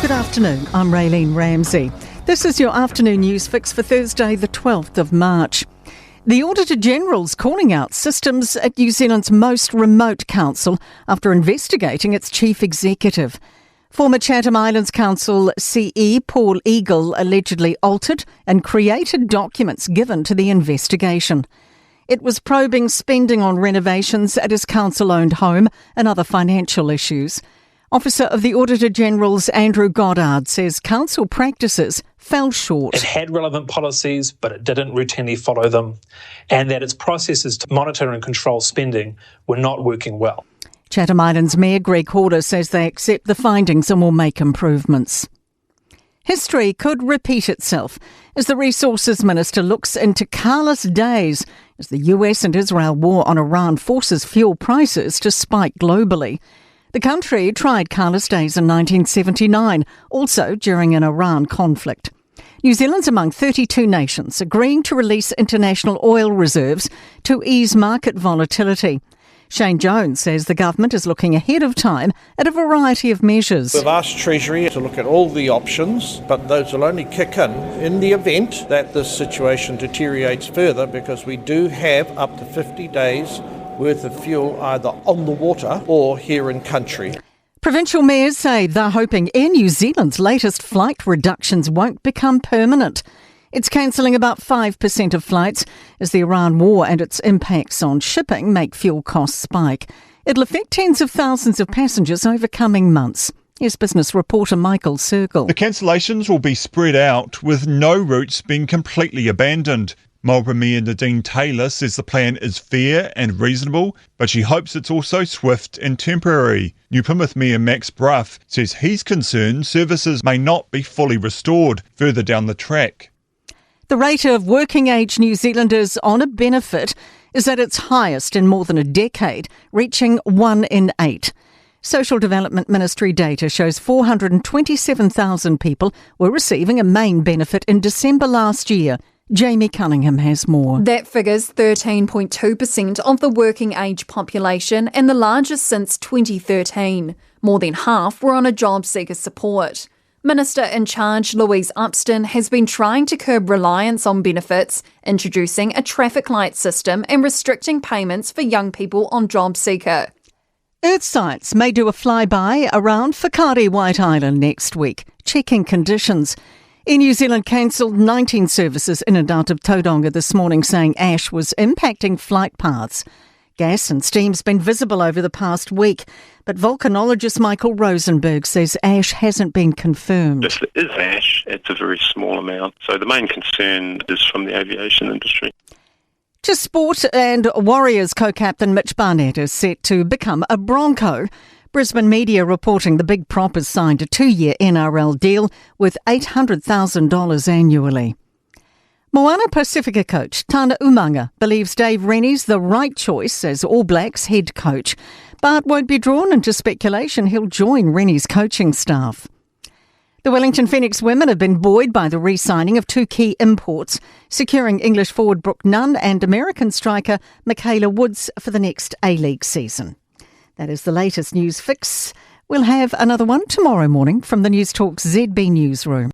Good afternoon, I'm Raylene Ramsey. This is your afternoon news fix for Thursday the 12th of March. The Auditor-General's calling out systems at New Zealand's most remote council after investigating its chief executive. Former Chatham Islands Council CE Paul Eagle allegedly altered and created documents given to the investigation. It was probing spending on renovations at his council-owned home and other financial issues. Officer of the Auditor-General's Andrew Goddard says council practices fell short. It had relevant policies, but it didn't routinely follow them, and that its processes to monitor and control spending were not working well. Chatham Islands Mayor Greg Horder says they accept the findings and will make improvements. History could repeat itself as the Resources Minister looks into carless days as the US and Israel war on Iran forces fuel prices to spike globally. The country tried carless days in 1979, also during an Iran conflict. New Zealand's among 32 nations agreeing to release international oil reserves to ease market volatility. Shane Jones says the government is looking ahead of time at a variety of measures. We've asked Treasury to look at all the options, but those will only kick in the event that this situation deteriorates further, because we do have up to 50 days worth of fuel either on the water or here in country. Provincial mayors say they're hoping Air New Zealand's latest flight reductions won't become permanent. It's cancelling about 5% of flights as the Iran war and its impacts on shipping make fuel costs spike. It'll affect tens of thousands of passengers over coming months. Here's business reporter Michael Circle. The cancellations will be spread out, with no routes being completely abandoned. Marlborough Mayor Nadine Taylor says the plan is fair and reasonable, but she hopes it's also swift and temporary. New Plymouth Mayor Max Bruff says he's concerned services may not be fully restored further down the track. The rate of working-age New Zealanders on a benefit is at its highest in more than a decade, reaching 1 in 8. Social Development Ministry data shows 427,000 people were receiving a main benefit in December last year. Jamie Cunningham has more. That figure's 13.2% of the working age population and the largest since 2013. More than half were on a job seeker support. Minister in charge Louise Upston has been trying to curb reliance on benefits, introducing a traffic light system and restricting payments for young people on job seeker. Earth Science may do a flyby around Whakaari White Island next week, checking conditions. Air New Zealand cancelled 19 services in and out of Tauranga this morning, saying ash was impacting flight paths. Gas and steam's been visible over the past week, but volcanologist Michael Rosenberg says ash hasn't been confirmed. This is ash. It's a very small amount. So the main concern is from the aviation industry. To sport, and Warriors co-captain Mitch Barnett is set to become a Bronco. Brisbane media reporting the Big Prop has signed a 2-year NRL deal with $800,000 annually. Moana Pacifica coach Tana Umanga believes Dave Rennie's the right choice as All Blacks head coach, but won't be drawn into speculation he'll join Rennie's coaching staff. The Wellington Phoenix women have been buoyed by the re-signing of 2 key imports, securing English forward Brooke Nunn and American striker Michaela Woods for the next A-League season. That is the latest news fix. We'll have another one tomorrow morning from the Newstalk ZB newsroom.